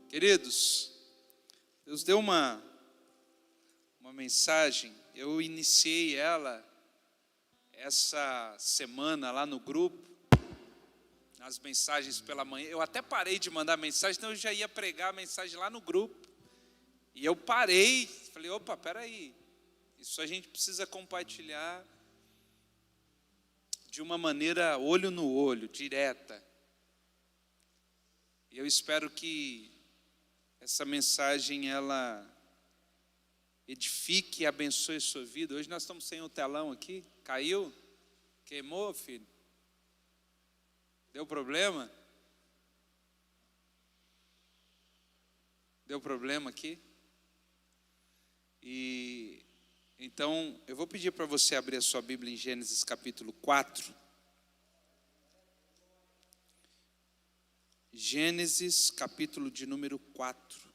Queridos, Deus deu uma mensagem, eu iniciei ela essa semana lá no grupo, nas mensagens pela manhã. Eu até parei de mandar mensagem, então eu já ia pregar a mensagem lá no grupo. E eu parei, falei, opa, peraí, isso a gente precisa compartilhar de uma maneira olho no olho, direta. E eu espero que essa mensagem, ela edifique e abençoe a sua vida. Hoje nós estamos sem o telão aqui. Caiu? Queimou, filho? Deu problema? Deu problema aqui? E então, eu vou pedir para você abrir a sua Bíblia em Gênesis capítulo 4. Gênesis capítulo de número 4.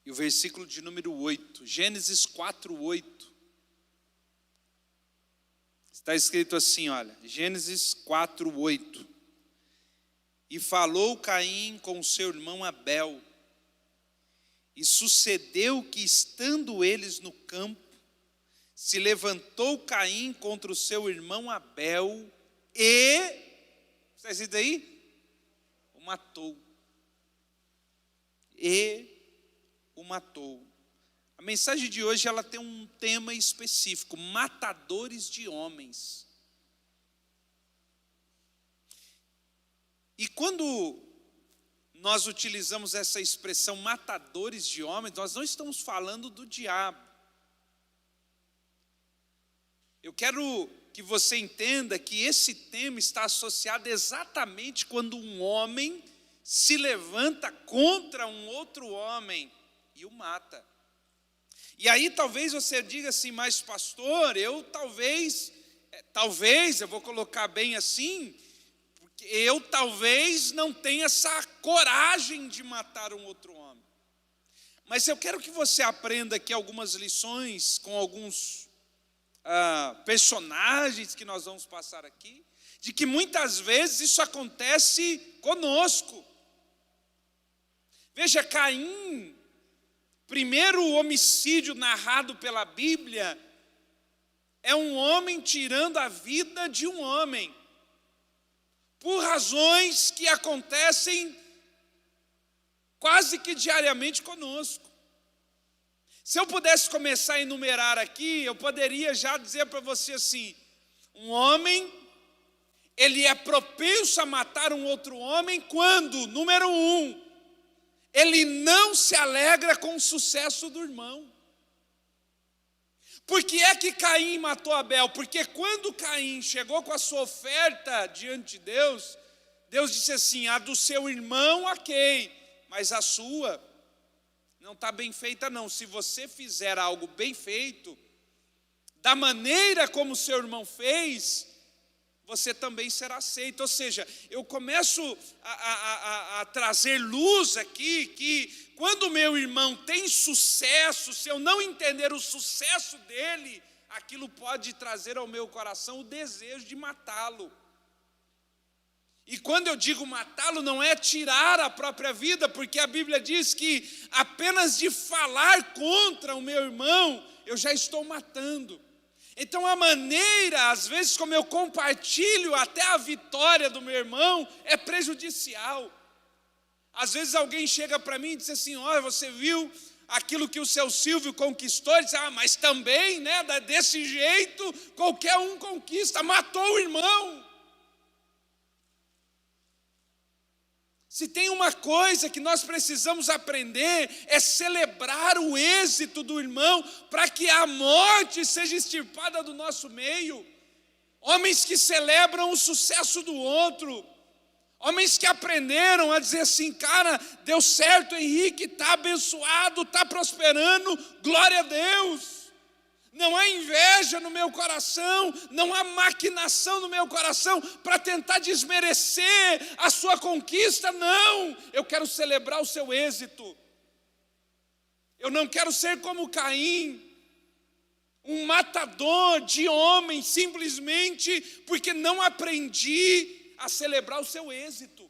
E o versículo de número 8, Gênesis 4, 8. Está escrito assim, olha, Gênesis 4, 8. E falou Caim com seu irmão Abel, e sucedeu que, estando eles no campo, se levantou Caim contra o seu irmão Abel, e, está escrito aí? O matou. E o matou. A mensagem de hoje, ela tem um tema específico: matadores de homens. E quando nós utilizamos essa expressão matadores de homens, nós não estamos falando do diabo. Eu quero que você entenda que esse tema está associado exatamente quando um homem se levanta contra um outro homem e o mata. E aí talvez você diga assim, mas pastor, eu talvez, eu vou colocar bem assim, porque eu talvez não tenha essa coragem de matar um outro homem. Mas eu quero que você aprenda aqui algumas lições com alguns personagens que nós vamos passar aqui, de que muitas vezes isso acontece conosco. Veja, Caim, primeiro homicídio narrado pela Bíblia, é um homem tirando a vida de um homem, por razões que acontecem quase que diariamente conosco. Se eu pudesse começar a enumerar aqui, eu poderia já dizer para você assim, um homem, ele é propenso a matar um outro homem quando, número 1, ele não se alegra com o sucesso do irmão. Por que é que Caim matou Abel? Porque quando Caim chegou com a sua oferta diante de Deus, Deus disse assim, a do seu irmão, ok, mas a sua não está bem feita não. Se você fizer algo bem feito, da maneira como seu irmão fez, você também será aceito. Ou seja, eu começo a trazer luz aqui, que quando o meu irmão tem sucesso, se eu não entender o sucesso dele, aquilo pode trazer ao meu coração o desejo de matá-lo. E quando eu digo matá-lo, não é tirar a própria vida, porque a Bíblia diz que apenas de falar contra o meu irmão, eu já estou matando. Então a maneira, às vezes, como eu compartilho até a vitória do meu irmão, é prejudicial. Às vezes alguém chega para mim e diz assim, olha, você viu aquilo que o seu Silvio conquistou? Ele diz, mas também, né, desse jeito, qualquer um conquista, matou o irmão. Se tem uma coisa que nós precisamos aprender, é celebrar o êxito do irmão, para que a morte seja extirpada do nosso meio. Homens que celebram o sucesso do outro, homens que aprenderam a dizer assim, cara, deu certo, Henrique, está abençoado, está prosperando, glória a Deus. Não há inveja no meu coração, não há maquinação no meu coração para tentar desmerecer a sua conquista, não. Eu quero celebrar o seu êxito. Eu não quero ser como Caim, um matador de homens, simplesmente porque não aprendi a celebrar o seu êxito,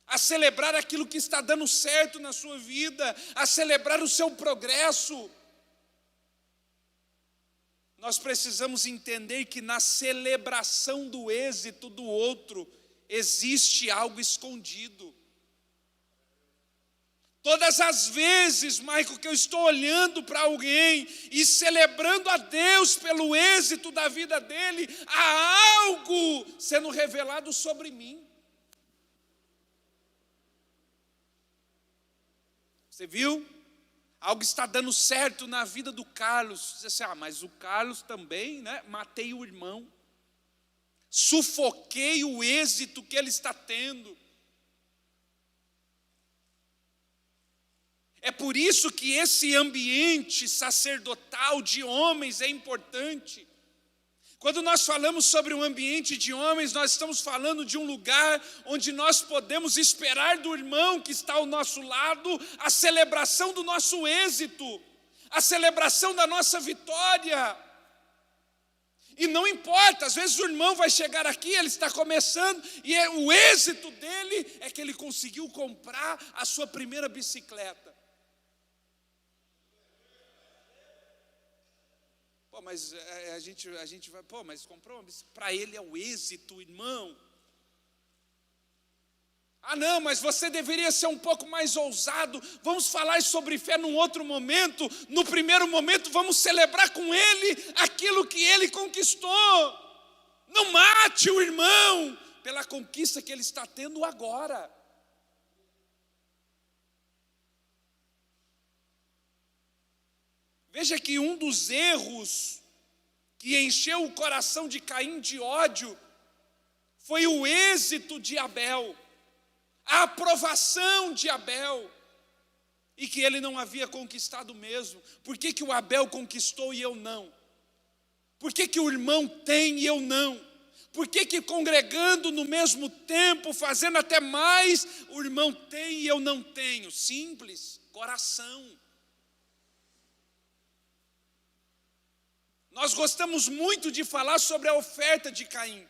a celebrar aquilo que está dando certo na sua vida, a celebrar o seu progresso. Nós precisamos entender que na celebração do êxito do outro existe algo escondido. Todas as vezes, Michael, que eu estou olhando para alguém e celebrando a Deus pelo êxito da vida dele, há algo sendo revelado sobre mim. Você viu? Algo está dando certo na vida do Carlos. Você diz assim, mas o Carlos também, né? Matei o irmão. Sufoquei o êxito que ele está tendo. É por isso que esse ambiente sacerdotal de homens é importante. Quando nós falamos sobre um ambiente de homens, nós estamos falando de um lugar onde nós podemos esperar do irmão que está ao nosso lado a celebração do nosso êxito, a celebração da nossa vitória. E não importa, às vezes o irmão vai chegar aqui, ele está começando, e o êxito dele é que ele conseguiu comprar a sua primeira bicicleta. Pô, mas a gente vai, mas comprou uma bicicleta, para ele é o êxito, irmão. Não, mas você deveria ser um pouco mais ousado. Vamos falar sobre fé num outro momento. No primeiro momento, vamos celebrar com ele aquilo que ele conquistou. Não mate o irmão pela conquista que ele está tendo agora. Veja que um dos erros que encheu o coração de Caim de ódio foi o êxito de Abel, a aprovação de Abel, e que ele não havia conquistado mesmo. Por que que o Abel conquistou e eu não? Por que que o irmão tem e eu não? Por que que congregando no mesmo tempo, fazendo até mais, o irmão tem e eu não tenho? Simples, coração. Nós gostamos muito de falar sobre a oferta de Caim.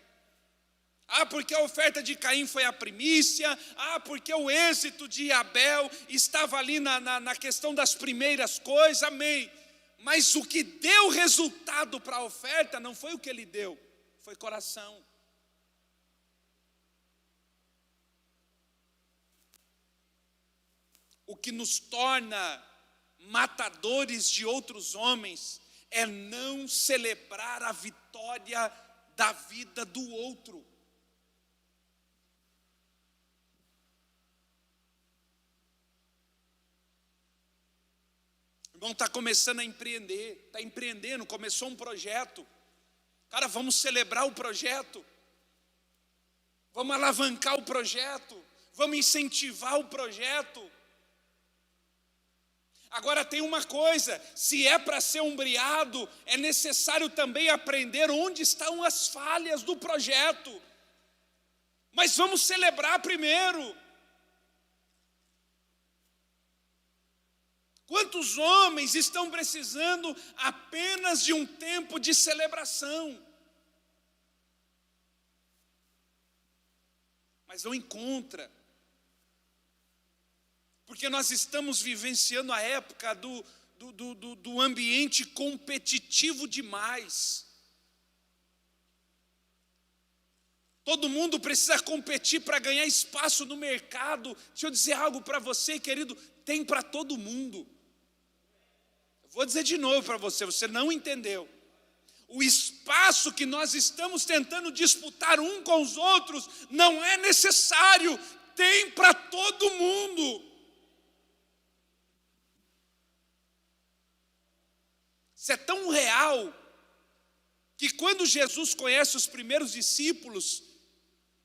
Porque a oferta de Caim foi a primícia. Porque o êxito de Abel estava ali na questão das primeiras coisas, amém. Mas o que deu resultado para a oferta não foi o que ele deu, foi coração. O que nos torna matadores de outros homens é não celebrar a vitória da vida do outro. O irmão está começando a empreender, está empreendendo, começou um projeto. Cara, vamos celebrar o projeto. Vamos alavancar o projeto. Vamos incentivar o projeto. Agora tem uma coisa, se é para ser ombreado, é necessário também aprender onde estão as falhas do projeto. Mas vamos celebrar primeiro. Quantos homens estão precisando apenas de um tempo de celebração? Mas não encontra. Porque nós estamos vivenciando a época do ambiente competitivo demais. Todo mundo precisa competir para ganhar espaço no mercado. Deixa eu dizer algo para você, querido, tem para todo mundo. Vou dizer de novo para você, você não entendeu. O espaço que nós estamos tentando disputar um com os outros não é necessário, tem para todo mundo. Isso é tão real, que quando Jesus conhece os primeiros discípulos,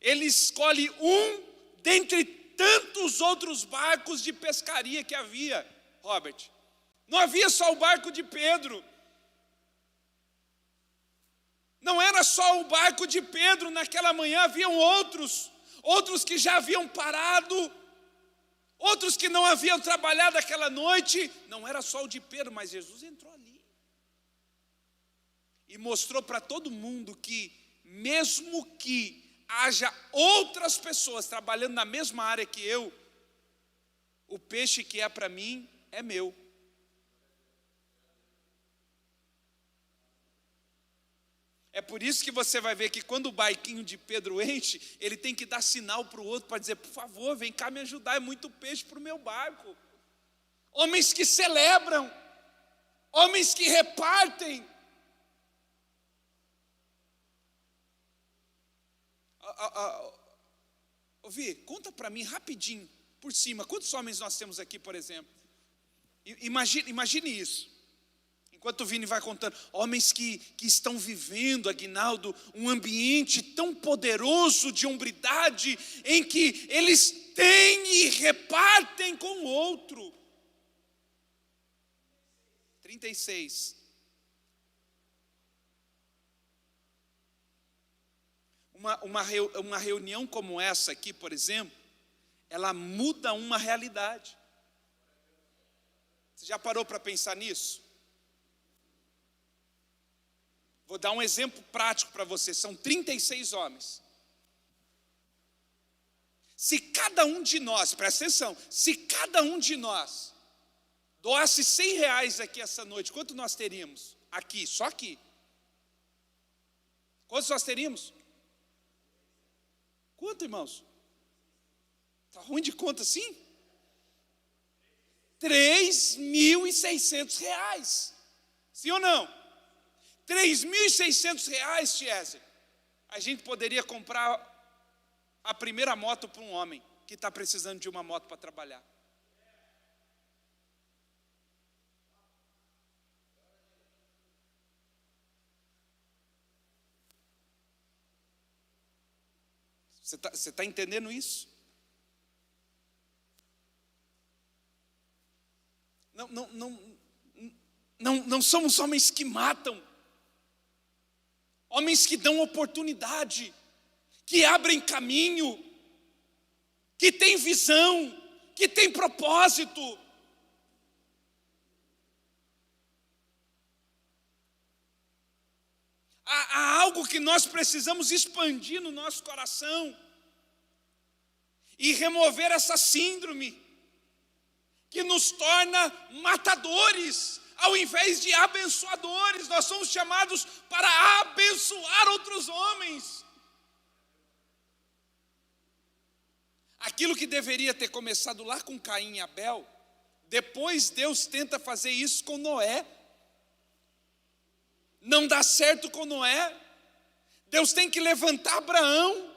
ele escolhe um dentre tantos outros barcos de pescaria que havia, Robert. Não havia só o barco de Pedro. Não era só o barco de Pedro naquela manhã, haviam outros que já haviam parado Outros que não haviam trabalhado aquela noite, não era só o de Pedro, mas Jesus entrou ali e mostrou para todo mundo que, mesmo que haja outras pessoas trabalhando na mesma área que eu, o peixe que é para mim é meu. É por isso que você vai ver que quando o barquinho de Pedro enche, ele tem que dar sinal para o outro, para dizer, por favor, vem cá me ajudar, é muito peixe para o meu barco. Homens que celebram, homens que repartem. Vi, conta para mim rapidinho, por cima, quantos homens nós temos aqui, por exemplo? Imagine isso. Enquanto o Vini vai contando, homens que estão vivendo, Aguinaldo, um ambiente tão poderoso de hombridade, em que eles têm e repartem com o outro. 36. Uma reunião como essa aqui, por exemplo, ela muda uma realidade. Você já parou para pensar nisso? Vou dar um exemplo prático para você. São 36 homens. Se cada um de nós, presta atenção, se cada um de nós doasse R$100 aqui essa noite, quanto nós teríamos? Aqui, só aqui. Quantos nós teríamos? Quanto, irmãos? Está ruim de conta assim? R$3.600. Sim ou não? R$3.600, Tiese. A gente poderia comprar a primeira moto para um homem que está precisando de uma moto para trabalhar. Você tá entendendo isso? Não somos homens que matam. Homens que dão oportunidade, que abrem caminho, que têm visão, que têm propósito. Há algo que nós precisamos expandir no nosso coração e remover essa síndrome que nos torna matadores, ao invés de abençoadores. Nós somos chamados para abençoar outros homens. Aquilo que deveria ter começado lá com Caim e Abel, depois Deus tenta fazer isso com Noé. Não dá certo com Noé. Deus tem que levantar Abraão.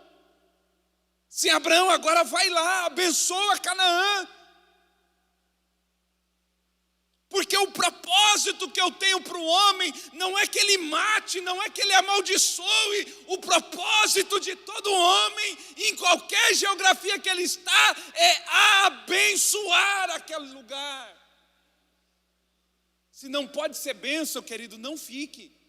Sim, Abraão, agora vai lá, abençoa Canaã. Porque o propósito que eu tenho para o homem não é que ele mate, não é que ele amaldiçoe. O propósito de todo homem, em qualquer geografia que ele está, é abençoar aquele lugar. Se não pode ser bênção, querido, não fique.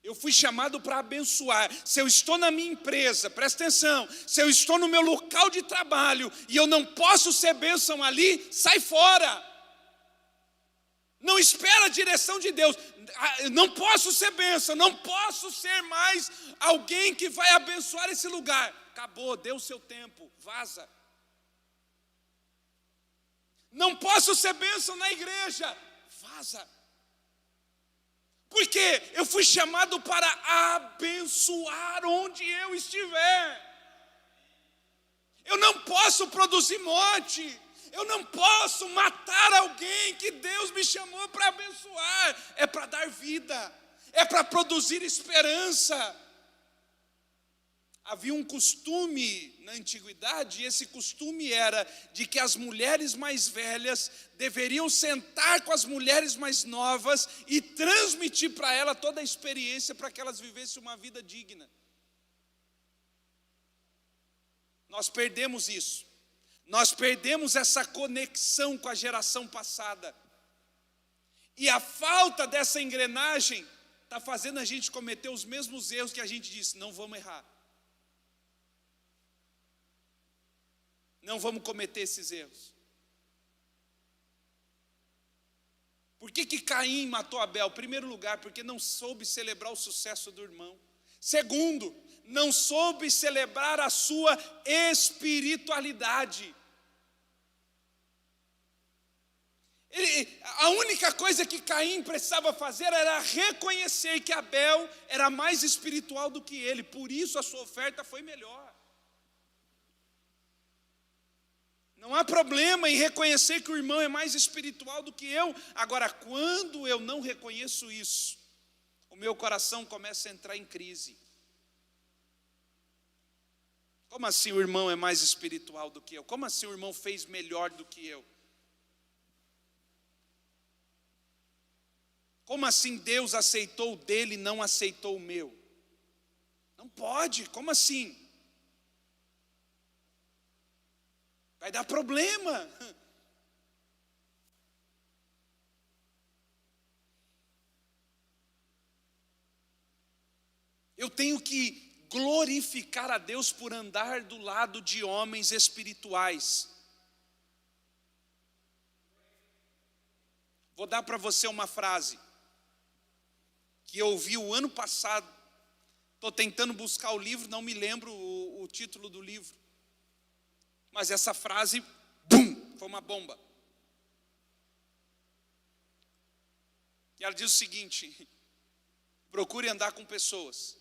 Eu fui chamado para abençoar. Se eu estou na minha empresa, presta atenção, se eu estou no meu local de trabalho e eu não posso ser bênção ali, sai fora. Não espera a direção de Deus. Não posso ser bênção, não posso ser mais alguém que vai abençoar esse lugar. Acabou, deu o seu tempo, vaza. Não posso ser bênção na igreja, vaza. Porque eu fui chamado para abençoar onde eu estiver. Eu não posso produzir morte. Eu não posso matar alguém que Deus me chamou para abençoar. É para dar vida. É para produzir esperança. Havia um costume na antiguidade, e esse costume era de que as mulheres mais velhas deveriam sentar com as mulheres mais novas e transmitir para ela toda a experiência para que elas vivessem uma vida digna. Nós perdemos isso. Nós perdemos essa conexão com a geração passada. E a falta dessa engrenagem está fazendo a gente cometer os mesmos erros que a gente disse, não vamos errar. não vamos cometer esses erros. Por que Caim matou Abel? Em primeiro lugar, porque não soube celebrar o sucesso do irmão. Segundo, não soube celebrar a sua espiritualidade. A única coisa que Caim precisava fazer era reconhecer que Abel era mais espiritual do que ele, por isso a sua oferta foi melhor. Não há problema em reconhecer que o irmão é mais espiritual do que eu. Agora, quando eu não reconheço isso, o meu coração começa a entrar em crise. Como assim o irmão é mais espiritual do que eu? Como assim o irmão fez melhor do que eu? Como assim Deus aceitou o dele e não aceitou o meu? Não pode, como assim? Vai dar problema. Eu tenho que glorificar a Deus por andar do lado de homens espirituais. Vou dar para você uma frase que eu ouvi o ano passado. Estou tentando buscar o livro, não me lembro o título do livro. Mas essa frase, bum, foi uma bomba. E ela diz o seguinte: procure andar com pessoas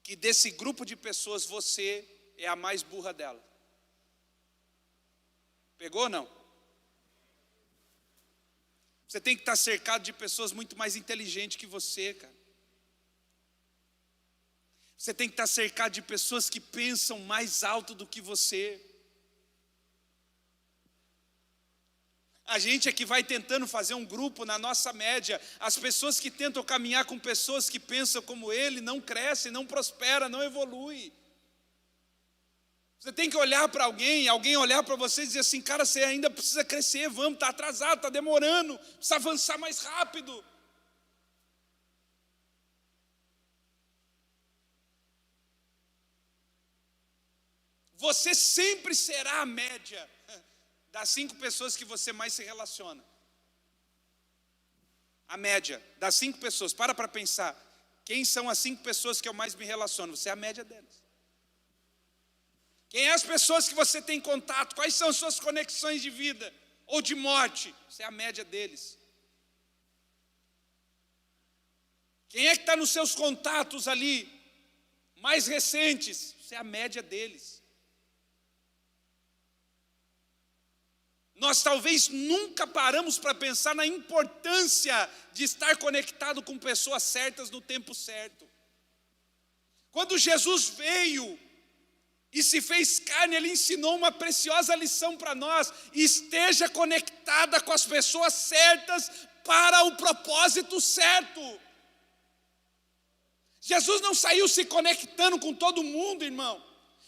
que desse grupo de pessoas você é a mais burra dela. Pegou ou não? Você tem que estar cercado de pessoas muito mais inteligentes que você, cara. Você tem que estar cercado de pessoas que pensam mais alto do que você. A gente é que vai tentando fazer um grupo na nossa média. As pessoas que tentam caminhar com pessoas que pensam como ele não crescem, não prosperam, não evoluem. Você tem que olhar para alguém olhar para você e dizer assim: cara, você ainda precisa crescer, vamos, está atrasado, está demorando, precisa avançar mais rápido. Você sempre será a média das 5 pessoas que você mais se relaciona. A média das 5 pessoas. Para pensar. Quem são as 5 pessoas que eu mais me relaciono? Você é a média delas. Quem é as pessoas que você tem contato? Quais são as suas conexões de vida ou de morte? Você é a média deles. Quem é que está nos seus contatos ali mais recentes? Você é a média deles. Nós talvez nunca paramos para pensar na importância de estar conectado com pessoas certas no tempo certo. Quando Jesus veio e se fez carne, Ele ensinou uma preciosa lição para nós: esteja conectada com as pessoas certas para o propósito certo. Jesus não saiu se conectando com todo mundo, irmão.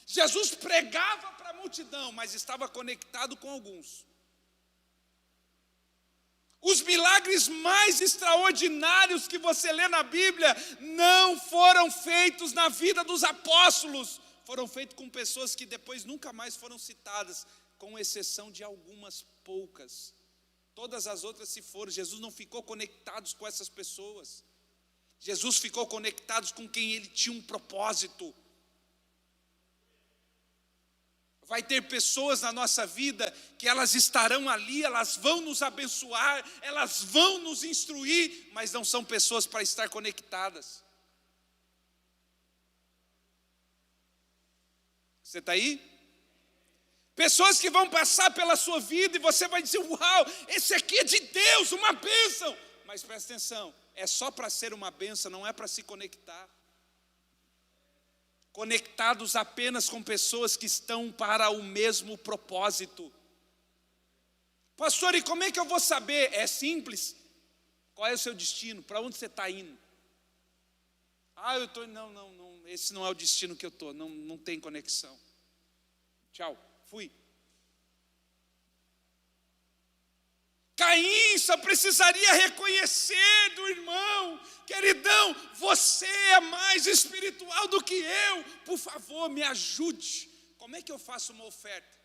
Jesus pregava para a multidão, mas estava conectado com alguns. Os milagres mais extraordinários que você lê na Bíblia não foram feitos na vida dos apóstolos, foram feitos com pessoas que depois nunca mais foram citadas, com exceção de algumas poucas. Todas as outras se foram. Jesus não ficou conectado com essas pessoas. Jesus ficou conectado com quem Ele tinha um propósito. Vai ter pessoas na nossa vida que elas estarão ali, elas vão nos abençoar, elas vão nos instruir, mas não são pessoas para estar conectadas. Você está aí? Pessoas que vão passar pela sua vida e você vai dizer: uau, esse aqui é de Deus, uma bênção. Mas presta atenção, é só para ser uma bênção, não é para se conectar. Conectados apenas com pessoas que estão para o mesmo propósito. Pastor, e como é que eu vou saber? É simples. Qual é o seu destino? Para onde você está indo? Eu estou... Não, esse não é o destino que eu estou. Não tem conexão. Tchau, fui. Caim só precisaria reconhecer do irmão: queridão, você é mais espiritual do que eu, por favor, me ajude, Como é que eu faço uma oferta?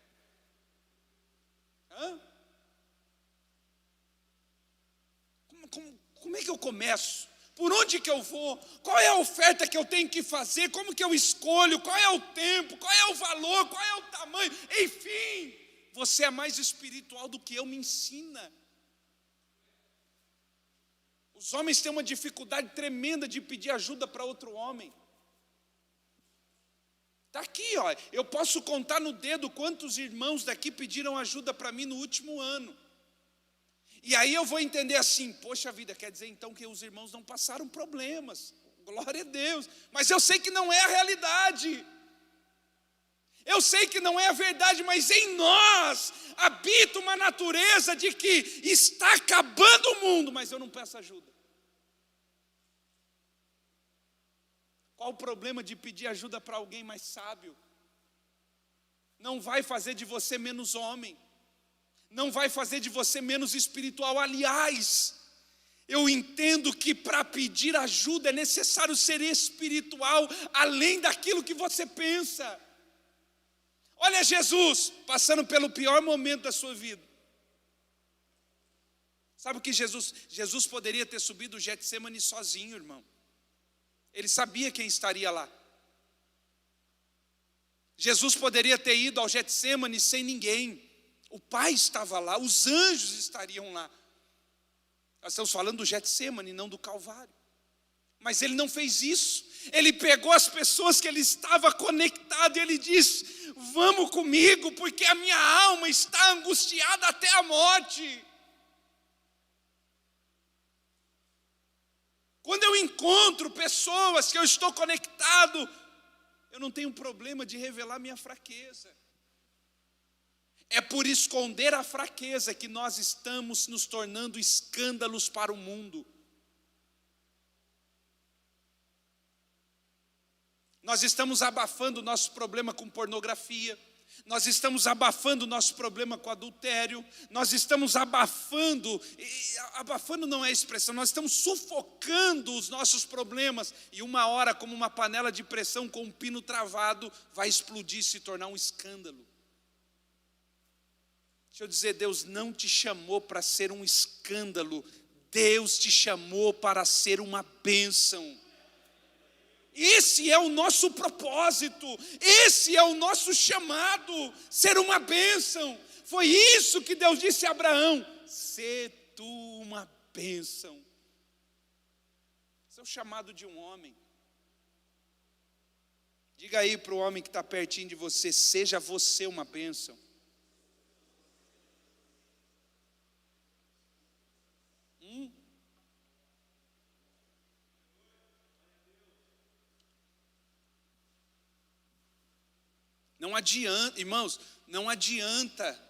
Hã? Como é que eu começo? Por onde que eu vou? Qual é a oferta que eu tenho que fazer? Como que eu escolho? Qual é o tempo? Qual é o valor? Qual é o tamanho? Enfim, você é mais espiritual do que eu, me ensina. Os homens têm uma dificuldade tremenda de pedir ajuda para outro homem. Está aqui, ó. Eu posso contar no dedo quantos irmãos daqui pediram ajuda para mim no último ano. E aí eu vou entender assim, poxa vida, quer dizer então que os irmãos não passaram problemas. Glória a Deus. Mas eu sei que não é a realidade. Eu sei que não é a verdade, mas em nós habita uma natureza de que está acabando o mundo, mas eu não peço ajuda. Qual o problema de pedir ajuda para alguém mais sábio? Não vai fazer de você menos homem. Não vai fazer de você menos espiritual. Aliás, eu entendo que para pedir ajuda é necessário ser espiritual, além daquilo que você pensa. Olha Jesus, passando pelo pior momento da sua vida. Sabe o que Jesus poderia ter subido o Getsemane sozinho, irmão. Ele sabia quem estaria lá. Jesus poderia ter ido ao Getsemane sem ninguém. O Pai estava lá, os anjos estariam lá. Nós estamos falando do Getsemane, não do Calvário. Mas ele não fez isso. Ele pegou as pessoas que ele estava conectado e ele disse: vamos comigo, porque a minha alma está angustiada até a morte. Quando eu encontro pessoas que eu estou conectado, eu não tenho problema de revelar minha fraqueza. É por esconder a fraqueza que nós estamos nos tornando escândalos para o mundo. Nós estamos abafando o nosso problema com pornografia. Nós estamos abafando o nosso problema com adultério. Nós estamos abafando não é expressão, nós estamos sufocando os nossos problemas. E uma hora, como uma panela de pressão com um pino travado, vai explodir e se tornar um escândalo. Deixa eu dizer, Deus não te chamou para ser um escândalo. Deus te chamou para ser uma bênção. Esse é o nosso propósito, esse é o nosso chamado, ser uma bênção. Foi isso que Deus disse a Abraão: sê tu uma bênção. Esse é o chamado de um homem. Diga aí para o homem que está pertinho de você: seja você uma bênção. Não adianta, irmãos, não adianta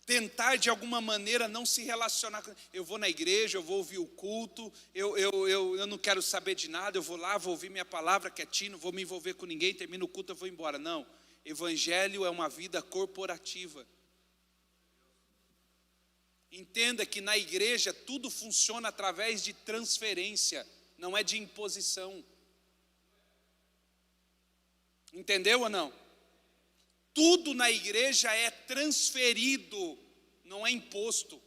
tentar de alguma maneira não se relacionar com... Eu vou na igreja, eu vou ouvir o culto, eu não quero saber de nada, eu vou lá, vou ouvir minha palavra quietinho, não vou me envolver com ninguém, termino o culto, eu vou embora. Não, evangelho é uma vida corporativa. Entenda que na igreja tudo funciona através de transferência, não é de imposição. Entendeu ou não? Tudo na igreja é transferido, não é imposto.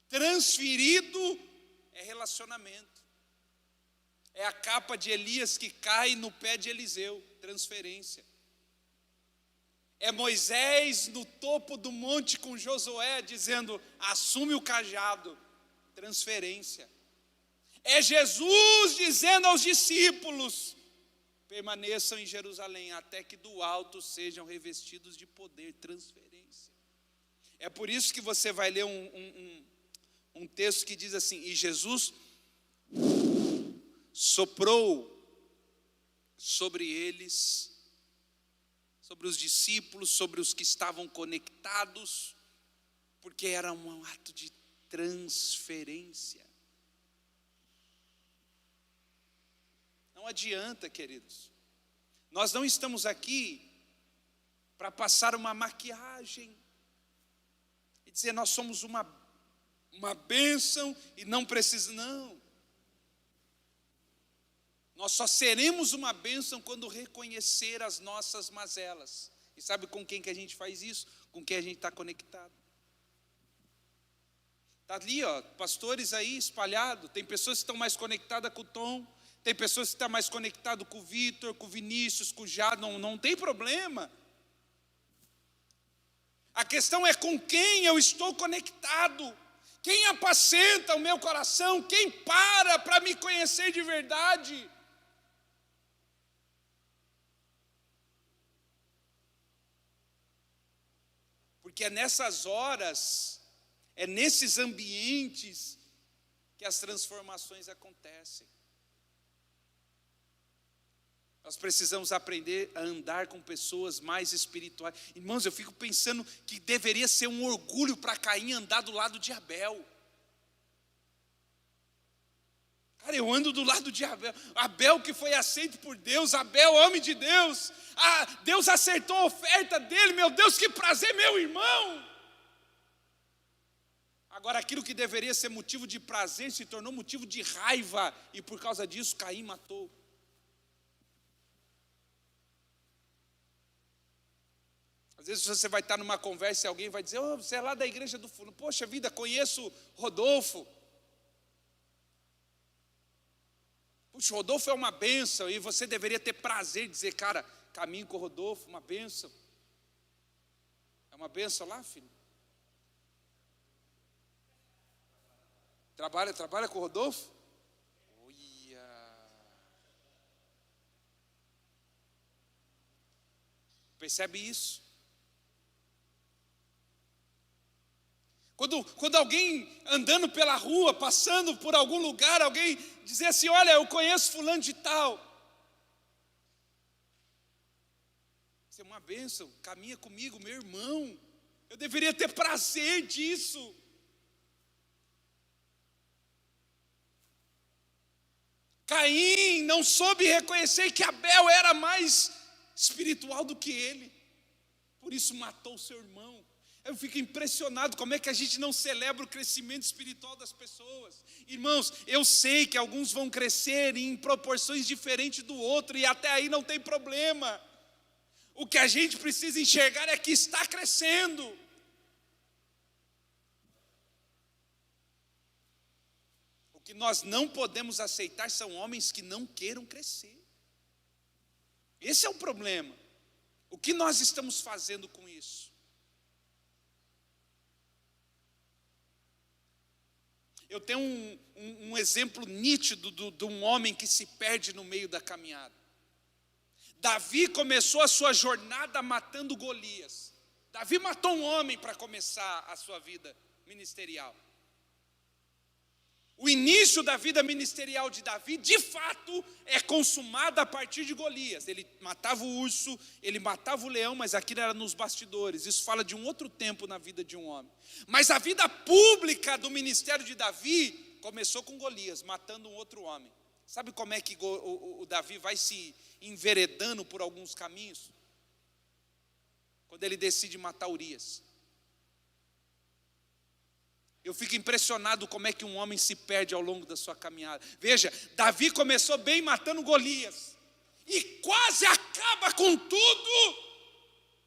Transferido é relacionamento. É a capa de Elias que cai no pé de Eliseu, transferência. É Moisés no topo do monte com Josué dizendo: assume o cajado, transferência. É Jesus dizendo aos discípulos: permaneçam em Jerusalém, até que do alto sejam revestidos de poder, transferência. É por isso que você vai ler um texto que diz assim: e Jesus soprou sobre eles, sobre os discípulos, sobre os que estavam conectados, porque era um ato de transferência. Não adianta, queridos. Nós não estamos aqui para passar uma maquiagem e dizer nós somos uma bênção e não precisa, não. Nós só seremos uma bênção quando reconhecer as nossas mazelas. E sabe com quem que a gente faz isso? Com quem a gente está conectado. Está ali, pastores aí espalhados. Tem pessoas que estão mais conectadas com o Tom. Tem pessoas que estão mais conectadas com o Vitor, com o Vinícius, com o Jado. Não tem problema. A questão é com quem eu estou conectado. Quem apacenta o meu coração? Quem para me conhecer de verdade? Porque é nessas horas, é nesses ambientes que as transformações acontecem. Nós precisamos aprender a andar com pessoas mais espirituais. Irmãos, eu fico pensando que deveria ser um orgulho para Caim andar do lado de Abel. Cara, eu ando do lado de Abel. Abel que foi aceito por Deus, Abel, homem de Deus. Deus acertou a oferta dele, meu Deus, que prazer, meu irmão. Agora, aquilo que deveria ser motivo de prazer se tornou motivo de raiva, e por causa disso Caim matou. Às vezes você vai estar numa conversa e alguém vai dizer: você é lá da igreja do fulano. Poxa vida, conheço Rodolfo. Puxa, Rodolfo é uma bênção, e você deveria ter prazer de dizer: cara, caminho com o Rodolfo, uma bênção. É uma bênção lá, filho? Trabalha com o Rodolfo? Percebe isso? Quando alguém andando pela rua, passando por algum lugar, alguém dizer assim: olha, eu conheço fulano de tal. Isso é uma bênção, caminha comigo, meu irmão. Eu deveria ter prazer disso. Caim não soube reconhecer que Abel era mais espiritual do que ele. Por isso matou o seu irmão. Eu fico impressionado como é que a gente não celebra o crescimento espiritual das pessoas. Irmãos, eu sei que alguns vão crescer em proporções diferentes do outro, e até aí não tem problema. O que a gente precisa enxergar é que está crescendo. O que nós não podemos aceitar são homens que não queiram crescer. Esse é o problema. O que nós estamos fazendo com isso? Eu tenho um exemplo nítido de um homem que se perde no meio da caminhada. Davi começou a sua jornada matando Golias. Davi matou um homem para começar a sua vida ministerial. O início da vida ministerial de Davi, de fato, é consumado a partir de Golias. Ele matava o urso, ele matava o leão, mas aquilo era nos bastidores. Isso fala de um outro tempo na vida de um homem. Mas a vida pública do ministério de Davi começou com Golias, matando um outro homem. Sabe como é que o Davi vai se enveredando por alguns caminhos? Quando ele decide matar Urias. Eu fico impressionado como é que um homem se perde ao longo da sua caminhada. Veja, Davi começou bem matando Golias, e quase acaba com tudo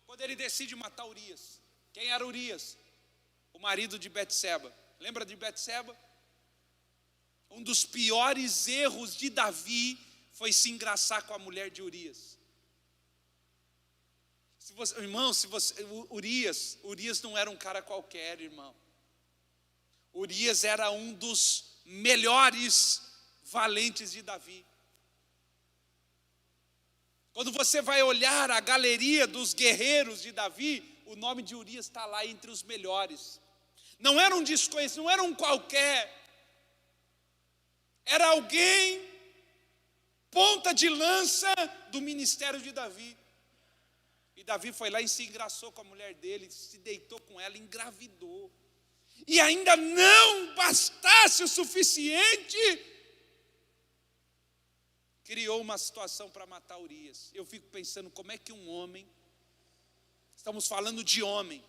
quando ele decide matar Urias. Quem era Urias? O marido de Betseba. Lembra de Betseba? Um dos piores erros de Davi foi se engraçar com a mulher de Urias. Urias não era um cara qualquer, irmão. Urias era um dos melhores valentes de Davi. Quando você vai olhar a galeria dos guerreiros de Davi, o nome de Urias está lá entre os melhores. Não era um desconhecido, não era um qualquer. Era alguém ponta de lança do ministério de Davi. E Davi foi lá e se engraçou com a mulher dele, se deitou com ela, engravidou. E ainda não bastasse o suficiente, criou uma situação para matar Urias. Eu fico pensando como é que um homem, estamos falando de homem.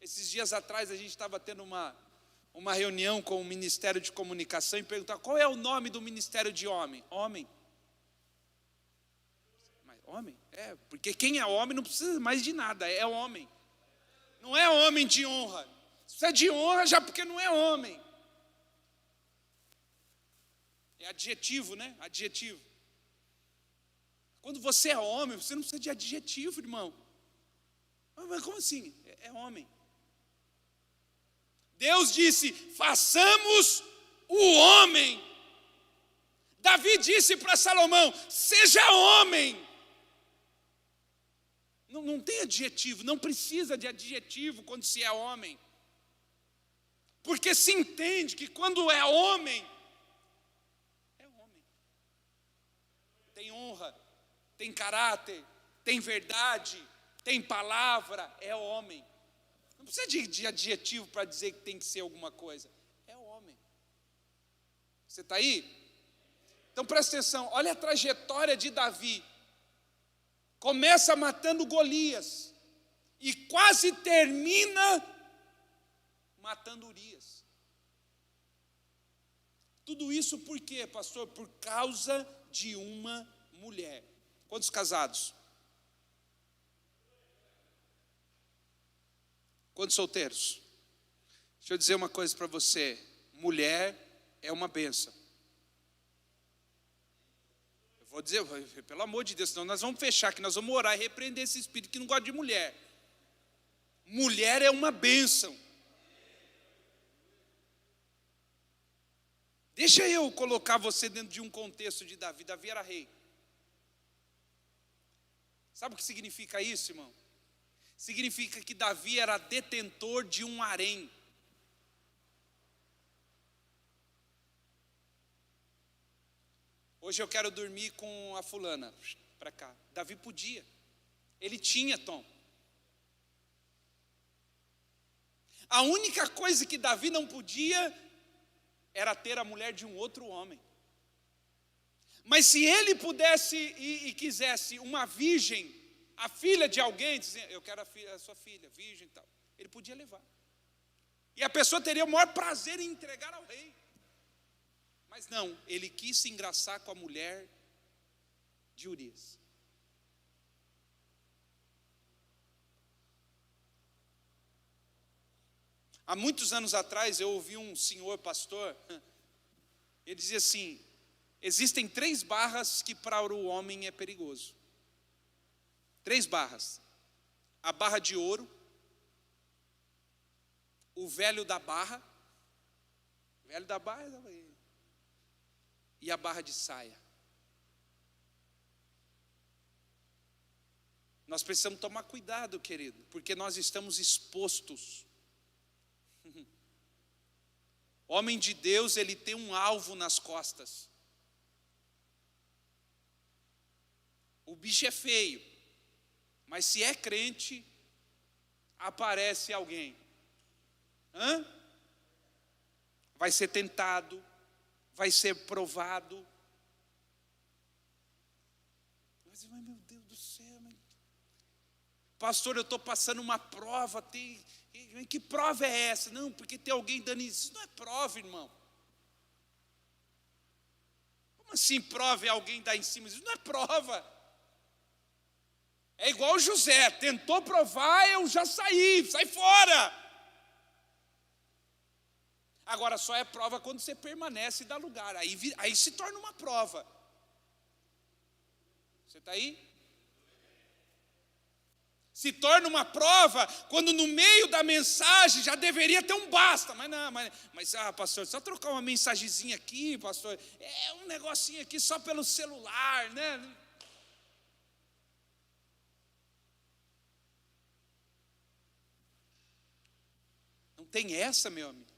Esses dias atrás a gente estava tendo uma reunião com o Ministério de Comunicação e perguntar: qual é o nome do Ministério de homem? Homem. Homem, porque quem é homem não precisa mais de nada, é homem. Não é homem de honra. Você é de honra já porque não é homem. É adjetivo, né? Adjetivo. Quando você é homem, você não precisa de adjetivo, irmão. Mas como assim? É homem. Deus disse, façamos o homem. Davi disse para Salomão, seja homem. Não tem adjetivo, não precisa de adjetivo quando se é homem. Porque se entende que quando é homem, tem honra, tem caráter, tem verdade, tem palavra, é homem. Não precisa de adjetivo para dizer que tem que ser alguma coisa. É homem. Você está aí? Então presta atenção, olha a trajetória de Davi. Começa matando Golias e quase termina matando Urias. Tudo isso por quê, pastor? Por causa de uma mulher. Quantos casados? Quantos solteiros? Deixa eu dizer uma coisa para você. Mulher é uma bênção. Vou dizer, pelo amor de Deus, senão nós vamos fechar aqui, nós vamos orar e repreender esse espírito que não gosta de mulher. Mulher é uma bênção. Deixa eu colocar você dentro de um contexto de Davi. Davi era rei. Sabe o que significa isso, irmão? Significa que Davi era detentor de um harém. Hoje eu quero dormir com a fulana, para cá. Davi podia, ele tinha, Tom. A única coisa que Davi não podia era ter a mulher de um outro homem. Mas se ele pudesse e quisesse uma virgem, a filha de alguém, dizendo, eu quero a sua filha, virgem e tal, ele podia levar. E a pessoa teria o maior prazer em entregar ao rei. Mas não, ele quis se engraçar com a mulher de Urias. Há muitos anos atrás eu ouvi um senhor pastor, ele dizia assim, existem 3 barras que para o homem é perigoso. 3 barras. A barra de ouro, o velho da barra, e a barra de saia. Nós precisamos tomar cuidado, querido, porque nós estamos expostos. O homem de Deus, ele tem um alvo nas costas. O bicho é feio, mas se é crente, aparece alguém. Vai ser tentado, vai ser provado. Mas meu Deus do céu, pastor, eu estou passando uma prova, que prova é essa? Não, porque tem alguém dando isso. Isso não é prova, irmão. Como assim prova é alguém dar em cima? Isso não é prova. É igual José, tentou provar, eu já sai fora. Agora só é prova quando você permanece e dá lugar, aí se torna uma prova. Você está aí? Se torna uma prova quando no meio da mensagem já deveria ter um basta. Mas não, pastor, só trocar uma mensagenzinha aqui, pastor, é um negocinho aqui só pelo celular, né? Não tem essa, meu amigo.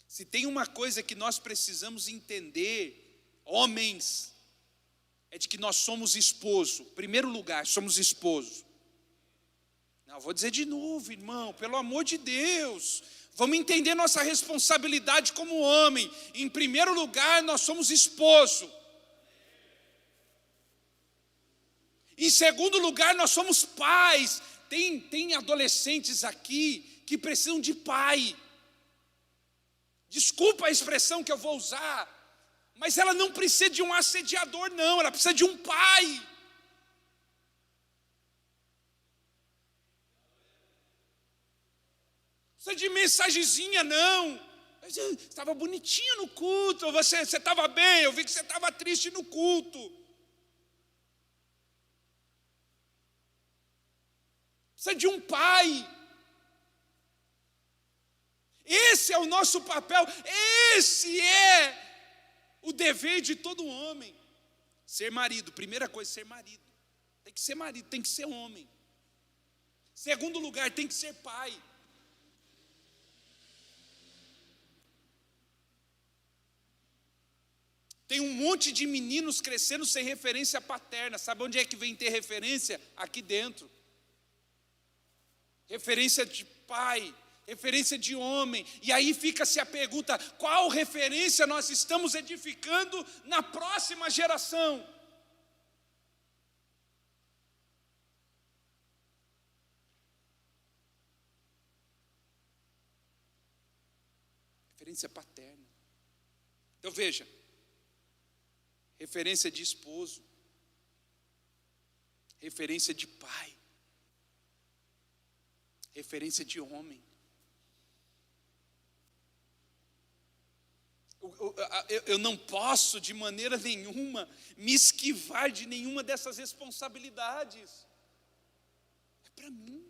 Se tem uma coisa que nós precisamos entender, homens, é de que nós somos esposo. Em primeiro lugar, somos esposo. Não, vou dizer de novo, irmão, pelo amor de Deus. Vamos entender nossa responsabilidade como homem. Em primeiro lugar, nós somos esposo. Em segundo lugar, nós somos pais. Tem adolescentes aqui que precisam de pai. Desculpa a expressão que eu vou usar, Mas ela não precisa de um assediador, não. Ela precisa de um pai. Precisa de mensagenzinha, não. Você estava bonitinho no culto, você estava bem, eu vi que você estava triste no culto. Precisa de um pai. Esse é o nosso papel, esse é o dever de todo homem. Ser marido, primeira coisa, ser marido. Tem que ser marido, tem que ser homem. Segundo lugar, tem que ser pai. Tem um monte de meninos crescendo sem referência paterna. Sabe onde é que vem ter referência? Aqui dentro. Referência de pai, referência de homem. E aí fica-se a pergunta: qual referência nós estamos edificando na próxima geração? Referência paterna. Então veja, referência de esposo, referência de pai, referência de homem. Eu não posso de maneira nenhuma me esquivar de nenhuma dessas responsabilidades. É para mim.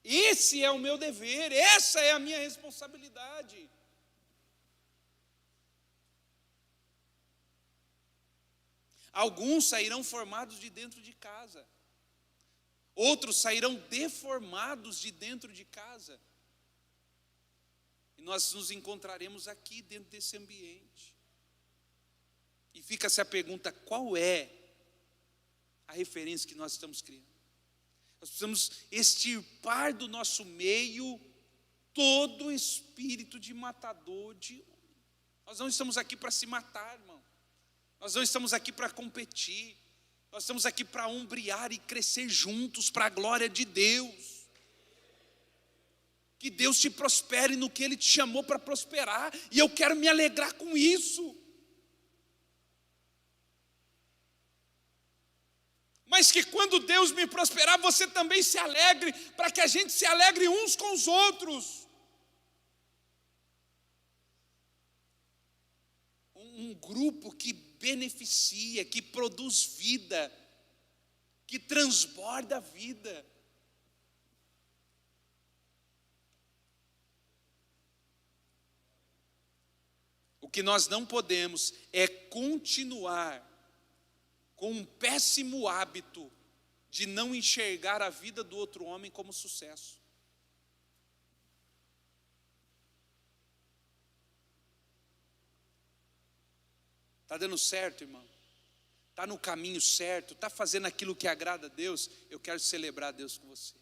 Esse é o meu dever, essa é a minha responsabilidade. Alguns sairão formados de dentro de casa. Outros sairão deformados de dentro de casa. E nós nos encontraremos aqui dentro desse ambiente. E fica-se a pergunta: qual é a referência que nós estamos criando? Nós precisamos extirpar do nosso meio todo espírito de matador de homem. Nós não estamos aqui para se matar, irmão. Nós não estamos aqui para competir. Nós estamos aqui para ombrear e crescer juntos para a glória de Deus. Que Deus te prospere no que Ele te chamou para prosperar. E eu quero me alegrar com isso. Mas que quando Deus me prosperar, você também se alegre, para que a gente se alegre uns com os outros. Um grupo que beneficia, que produz vida, que transborda a vida. O que nós não podemos é continuar com um péssimo hábito de não enxergar a vida do outro homem como sucesso. Está dando certo, irmão? Está no caminho certo? Está fazendo aquilo que agrada a Deus? Eu quero celebrar a Deus com você.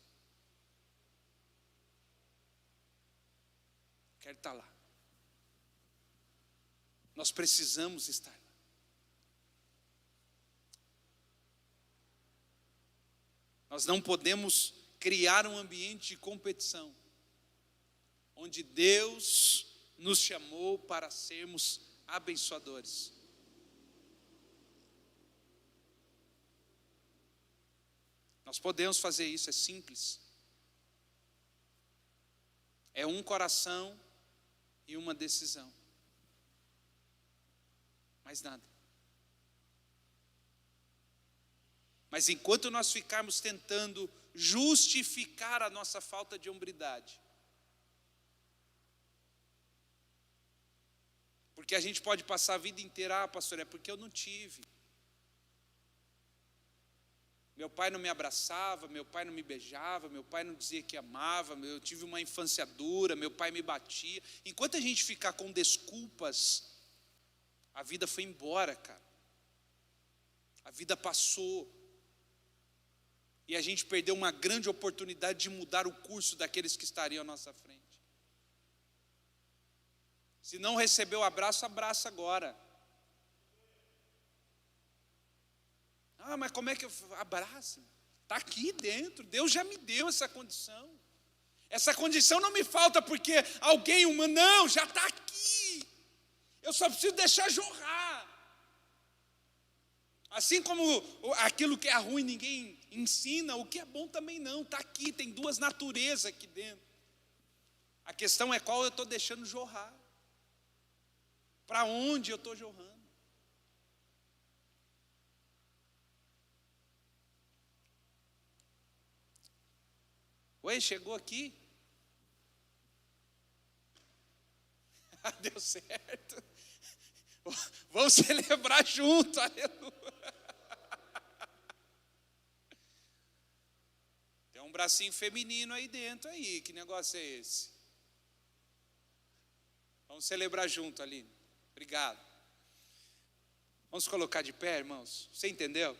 Quero estar lá. Nós precisamos estar lá. Nós não podemos criar um ambiente de competição, onde Deus nos chamou para sermos abençoadores. Nós podemos fazer isso, é simples. É um coração e uma decisão. Mais nada. Mas enquanto nós ficarmos tentando justificar a nossa falta de hombridade, porque a gente pode passar a vida inteira: pastor, é porque eu não tive. Meu pai não me abraçava, meu pai não me beijava, meu pai não dizia que amava, eu tive uma infância dura, meu pai me batia. Enquanto a gente ficar com desculpas, a vida foi embora, cara. A vida passou. E a gente perdeu uma grande oportunidade de mudar o curso daqueles que estariam à nossa frente. Se não recebeu o abraço, abraça agora. Mas como é que eu abraço? Está aqui dentro, Deus já me deu essa condição. Essa condição não me falta porque alguém humano, não, já está aqui. Eu só preciso deixar jorrar. Assim como aquilo que é ruim ninguém ensina, o que é bom também não. Está aqui, tem duas naturezas aqui dentro. A questão é qual eu estou deixando jorrar. Para onde eu estou jorrando. Oi, chegou aqui? Deu certo. Vamos celebrar junto, aleluia. Tem um bracinho feminino aí dentro aí, que negócio é esse? Vamos celebrar junto, Aline. Obrigado. Vamos colocar de pé, irmãos? Você entendeu?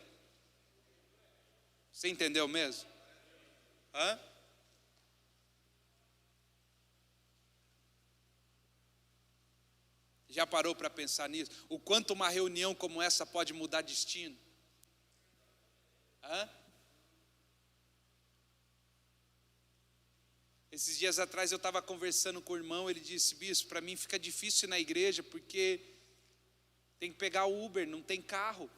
Você entendeu mesmo? Hã? Já parou para pensar nisso? O quanto uma reunião como essa pode mudar destino? Hã? Esses dias atrás eu estava conversando com o irmão, ele disse: bispo, para mim fica difícil ir na igreja, porque tem que pegar o Uber, não tem carro.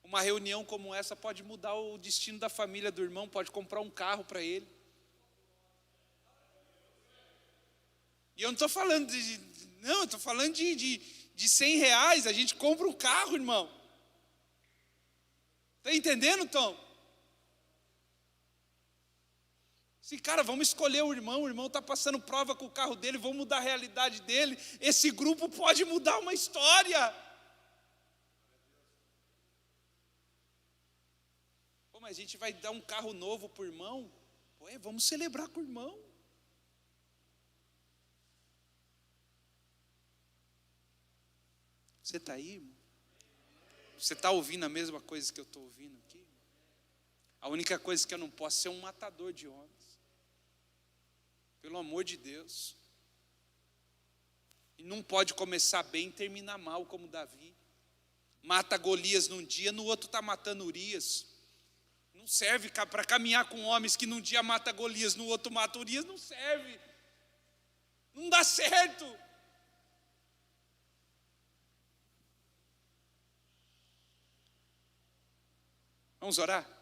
Uma reunião como essa pode mudar o destino da família do irmão, pode comprar um carro para ele. E eu não estou falando não, eu estou falando de R$100, a gente compra um carro, irmão. Está entendendo, Tom? Sim, cara, vamos escolher o irmão está passando prova com o carro dele, vamos mudar a realidade dele. Esse grupo pode mudar uma história. Pô, mas a gente vai dar um carro novo para o irmão? Pô, vamos celebrar com o irmão. Você está aí, irmão? Você está ouvindo a mesma coisa que eu estou ouvindo aqui? A única coisa que eu não posso é ser um matador de homens. Pelo amor de Deus. E não pode começar bem e terminar mal como Davi. Mata Golias num dia, no outro está matando Urias. Não serve para caminhar com homens que num dia mata Golias, no outro mata Urias, não serve. Não dá certo. Vamos orar?